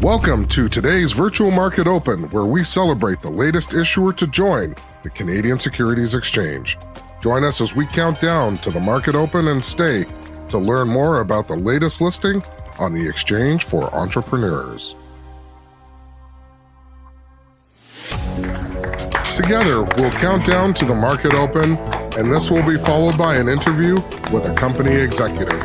Welcome to today's Virtual Market Open, where we celebrate the latest issuer to join the Canadian Securities Exchange. Join us as we count down to the market open and stay to learn more about the latest listing on the exchange for entrepreneurs. Together, we'll count down to the market open, and this will be followed by an interview with a company executive.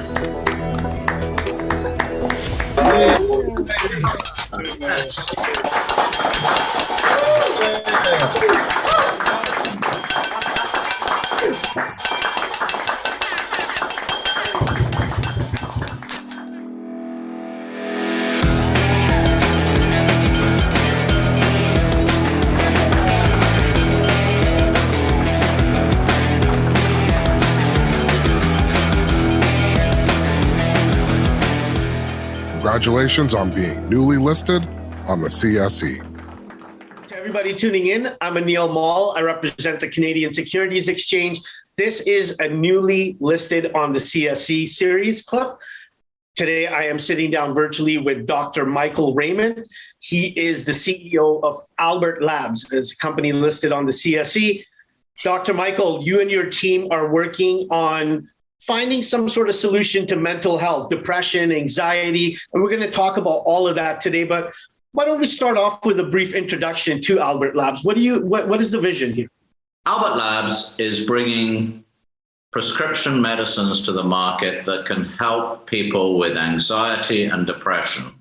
Congratulations on being newly listed on the CSE. To everybody tuning in, I'm Anil Mall. I represent the Canadian Securities Exchange. This is a newly listed on the CSE Series Club. Today, I am sitting down virtually with Dr. Michael Raymont. He is the CEO of ABRT Labs, as a company listed on the CSE. Dr. Michael, you and your team are working on finding some sort of solution to mental health, depression, anxiety, and we're going to talk about all of that today. But why don't we start off with a brief introduction to ABRT Labs? What is the vision here? ABRT Labs is bringing prescription medicines to the market that can help people with anxiety and depression.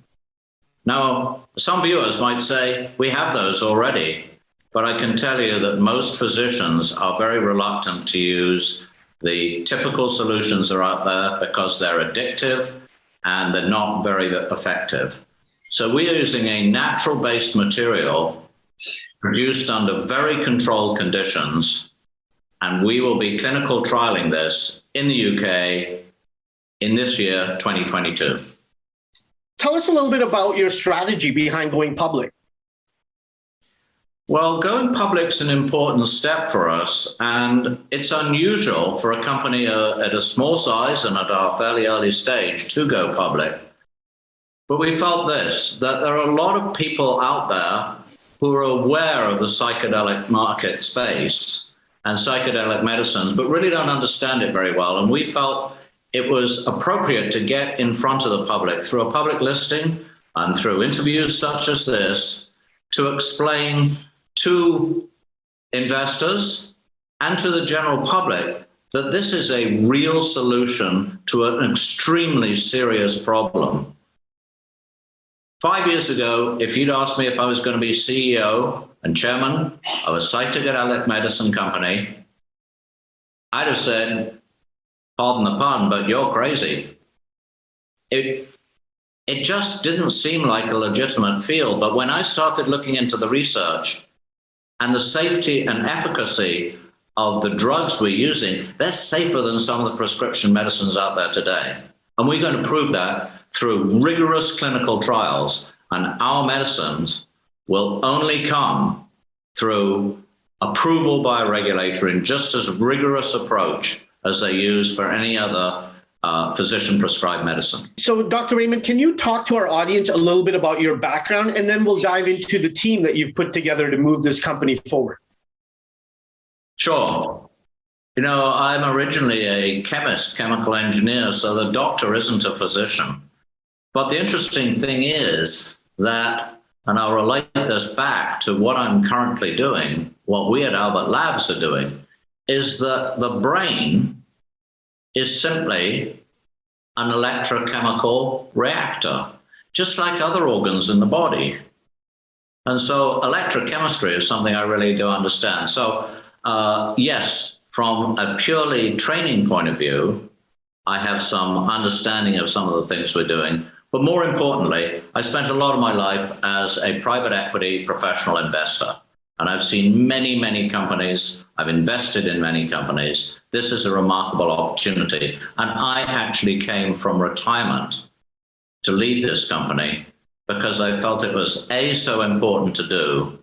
Now, some viewers might say, we have those already, but I can tell you that most physicians are very reluctant to use the typical solutions that are out there because they're addictive and they're not very effective. So we're using a natural-based material produced under very controlled conditions, and we will be clinical trialing this in the UK in this year, 2022. Tell us a little bit about your strategy behind going public. Well, going public is an important step for us, and it's unusual for a company at a small size and at our fairly early stage to go public. But we felt that there are a lot of people out there who are aware of the psychedelic market space and psychedelic medicines, but really don't understand it very well. And we felt it was appropriate to get in front of the public through a public listing and through interviews such as this to explain to investors and to the general public that this is a real solution to an extremely serious problem. 5 years ago, if you'd asked me if I was going to be CEO and chairman of a psychedelic medicine company, I'd have said, pardon the pun, but you're crazy. It just didn't seem like a legitimate field. But when I started looking into the research and the safety and efficacy of the drugs we're using, they're safer than some of the prescription medicines out there today. And we're going to prove that through rigorous clinical trials. And our medicines will only come through approval by a regulator in just as rigorous approach as they use for any other physician-prescribed medicine. So, Dr. Raymont, can you talk to our audience a little bit about your background, and then we'll dive into the team that you've put together to move this company forward? Sure. You know, I'm originally a chemist, chemical engineer, so the doctor isn't a physician. But the interesting thing is that, and I'll relate this back to what I'm currently doing, what we at ABRT Labs are doing, is that the brain is simply an electrochemical reactor, just like other organs in the body. And so electrochemistry is something I really do understand. So yes, from a purely training point of view, I have some understanding of some of the things we're doing. But more importantly, I spent a lot of my life as a private equity professional investor. And I've seen many, many companies. I've invested in many companies. This is a remarkable opportunity. And I actually came from retirement to lead this company because I felt it was A, so important to do,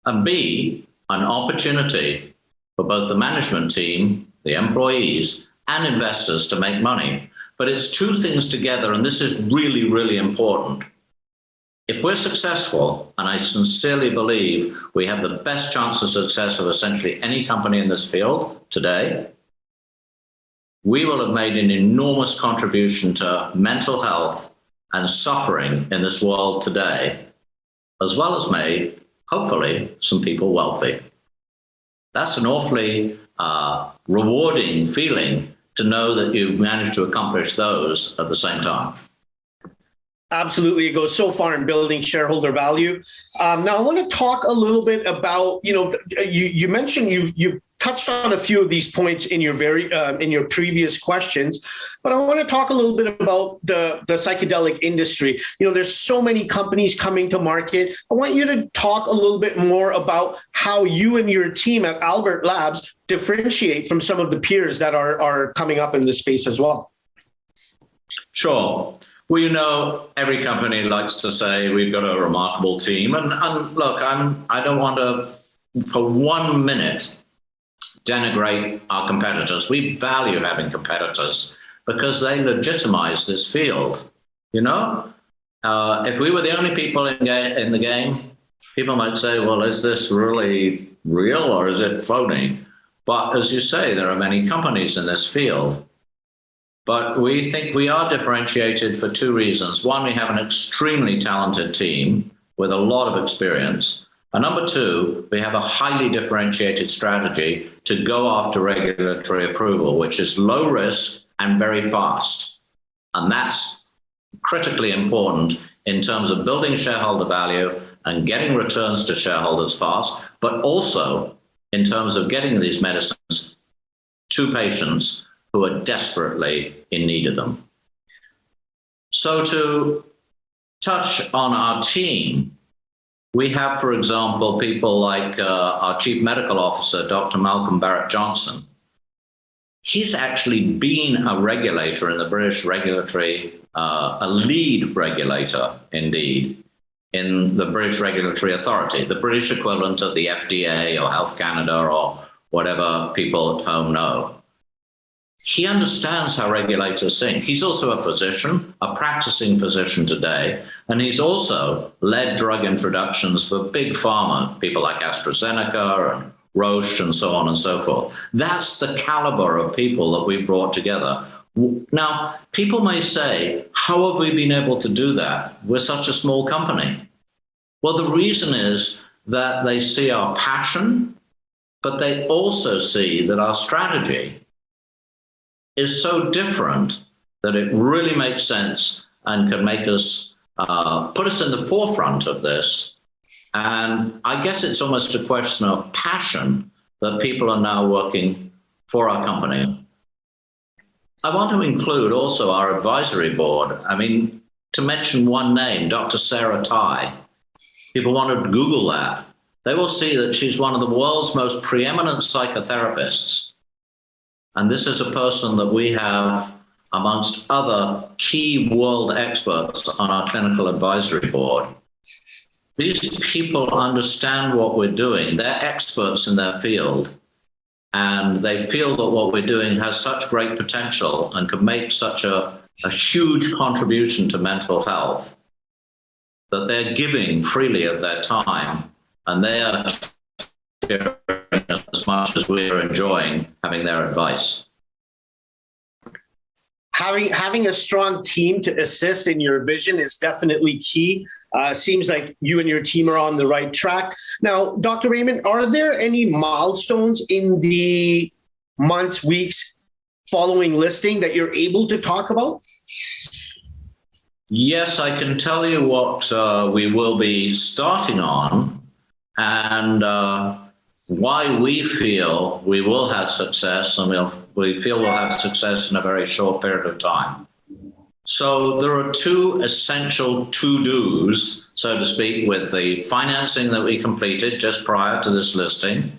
and B, an opportunity for both the management team, the employees, and investors to make money. But it's two things together, and this is really, really important. if we're successful, and I sincerely believe we have the best chance of success of essentially any company in this field today, we will have made an enormous contribution to mental health and suffering in this world today, as well as made, hopefully, some people wealthy. That's an awfully rewarding feeling to know that you've managed to accomplish those at the same time. Absolutely. It goes so far in building shareholder value. Now, I want to talk a little bit about, you mentioned you've touched on a few of these points in your in your previous questions, but I want to talk a little bit about the psychedelic industry. There's so many companies coming to market. I want you to talk a little bit more about how you and your team at Albert Labs differentiate from some of the peers that are coming up in this space as well. Sure. Well, every company likes to say we've got a remarkable team. And look, I don't want to, for 1 minute, denigrate our competitors. We value having competitors because they legitimize this field. If we were the only people in the game, people might say, well, is this really real or is it phony? But as you say, there are many companies in this field. But we think we are differentiated for 2 reasons. One, we have an extremely talented team with a lot of experience. And number 2, we have a highly differentiated strategy to go after regulatory approval, which is low risk and very fast. And that's critically important in terms of building shareholder value and getting returns to shareholders fast, but also in terms of getting these medicines to patients who are desperately in need of them. So to touch on our team, we have, for example, people like our Chief Medical Officer, Dr. Malcolm Barrett-Johnson. He's actually been a regulator in the British regulatory, a lead regulator, indeed, in the British Regulatory Authority, the British equivalent of the FDA or Health Canada or whatever people at home know. He understands how regulators think. He's also a physician, a practicing physician today, and he's also led drug introductions for big pharma, people like AstraZeneca and Roche and so on and so forth. That's the caliber of people that we've brought together. Now, people may say, how have we been able to do that? We're such a small company. Well, the reason is that they see our passion, but they also see that our strategy is so different that it really makes sense and can make us, put us in the forefront of this. And I guess it's almost a question of passion that people are now working for our company. I want to include also our advisory board. I mean, to mention one name, Dr. Sarah Tai. People want to Google that. They will see that she's one of the world's most preeminent psychotherapists. And this is a person that we have amongst other key world experts on our clinical advisory board. These people understand what we're doing. They're experts in their field, and they feel that what we're doing has such great potential and can make such a huge contribution to mental health that they're giving freely of their time, and they are sharing as much as we're enjoying having their advice. Having a strong team to assist in your vision is definitely key. Seems like you and your team are on the right track. Now, Dr. Raymont, are there any milestones in the months, weeks following listing that you're able to talk about? Yes, I can tell you what we will be starting on and why we feel we will have success, and we feel we'll have success in a very short period of time. So there are 2 essential to-dos, so to speak, with the financing that we completed just prior to this listing.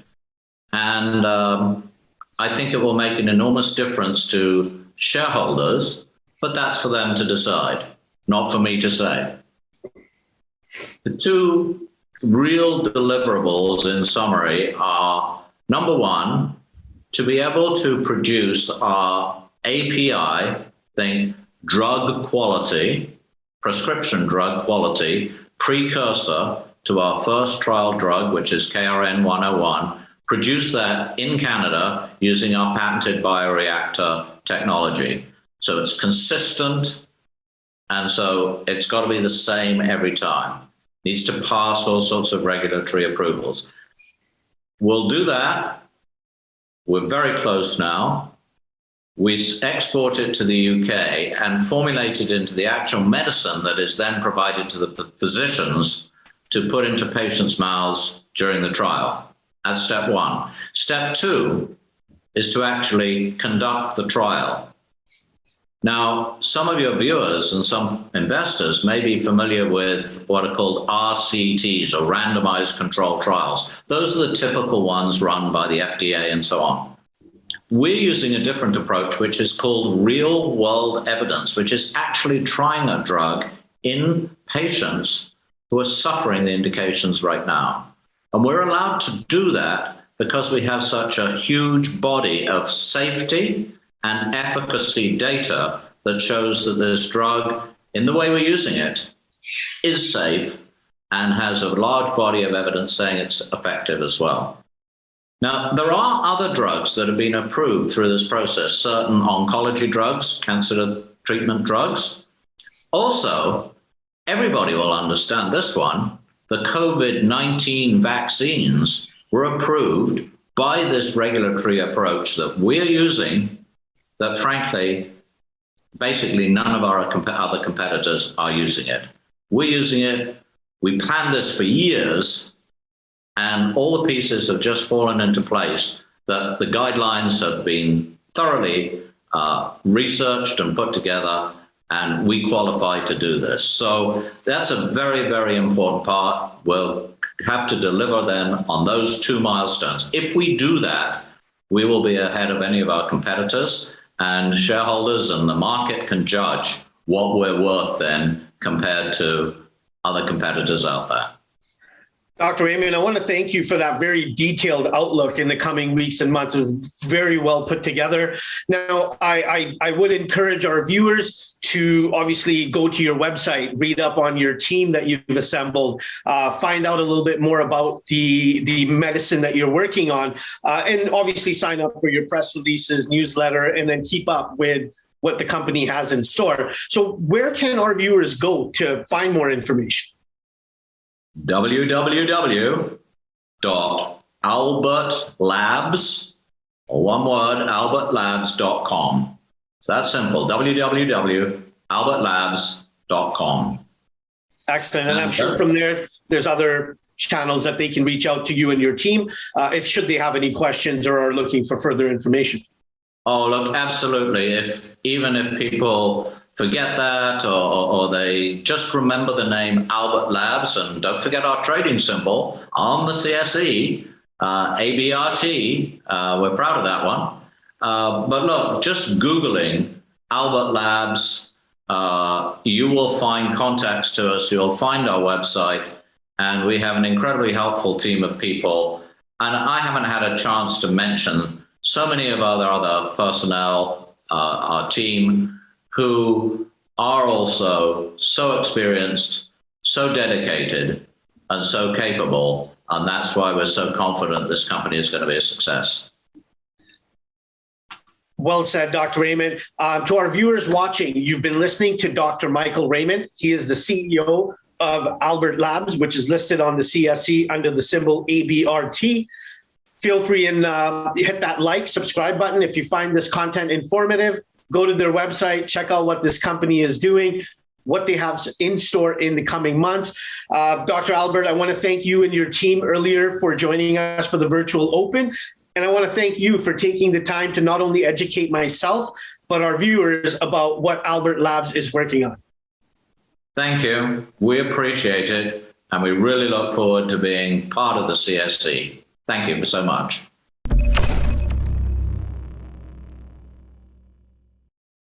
And I think it will make an enormous difference to shareholders, but that's for them to decide, not for me to say. The 2 real deliverables, in summary, are, number 1, to be able to produce our API, think drug quality, prescription drug quality, precursor to our first trial drug, which is KRN-101, produce that in Canada using our patented bioreactor technology. So it's consistent, and so it's got to be the same every time. Needs to pass all sorts of regulatory approvals. We'll do that. We're very close now. We export it to the UK and formulate it into the actual medicine that is then provided to the physicians to put into patients' mouths during the trial. That's step one. Step two is to actually conduct the trial. Now, some of your viewers and some investors may be familiar with what are called RCTs, or randomized controlled trials. Those are the typical ones run by the FDA and so on. We're using a different approach, which is called real-world evidence, which is actually trying a drug in patients who are suffering the indications right now. And we're allowed to do that because we have such a huge body of safety and efficacy data that shows that this drug, in the way we're using it, is safe and has a large body of evidence saying it's effective as well. Now, there are other drugs that have been approved through this process, certain oncology drugs, cancer treatment drugs. Also, everybody will understand this one, the COVID-19 vaccines were approved by this regulatory approach that we're using, that frankly, basically none of our other competitors are using it. We're using it. We planned this for years, and all the pieces have just fallen into place, that the guidelines have been thoroughly researched and put together, and we qualify to do this. So that's a very, very important part. We'll have to deliver then on those two milestones. If we do that, we will be ahead of any of our competitors, and shareholders and the market can judge what we're worth then compared to other competitors out there. Dr. Raymont, I want to thank you for that very detailed outlook in the coming weeks and months. It was very well put together. Now, I would encourage our viewers to obviously go to your website, read up on your team that you've assembled, find out a little bit more about the medicine that you're working on, and obviously sign up for your press releases, newsletter, and then keep up with what the company has in store. So where can our viewers go to find more information? www.albertlabs, or one word, albertlabs.com. It's that simple, www.albertlabs.com. Excellent. And I'm sure from there, there's other channels that they can reach out to you and your team should they have any questions or are looking for further information. Oh, look, absolutely. Even if people forget that, or they just remember the name Albert Labs, and don't forget our trading symbol on the CSE, ABRT. We're proud of that one. But look, just Googling Albert Labs, you will find contacts to us. You'll find our website, and we have an incredibly helpful team of people. And I haven't had a chance to mention so many of our other personnel, our team, who are also so experienced, so dedicated, and so capable. And that's why we're so confident this company is going to be a success. Well said, Dr. Raymont. To our viewers watching, you've been listening to Dr. Michael Raymont. He is the CEO of Albert Labs, which is listed on the CSE under the symbol ABRT. Feel free and hit that like, subscribe button if you find this content informative. Go to their website, check out what this company is doing, what they have in store in the coming months. Dr. Albert, I want to thank you and your team earlier for joining us for the virtual open. And I want to thank you for taking the time to not only educate myself, but our viewers about what Albert Labs is working on. Thank you. We appreciate it. And we really look forward to being part of the CSE. Thank you so much.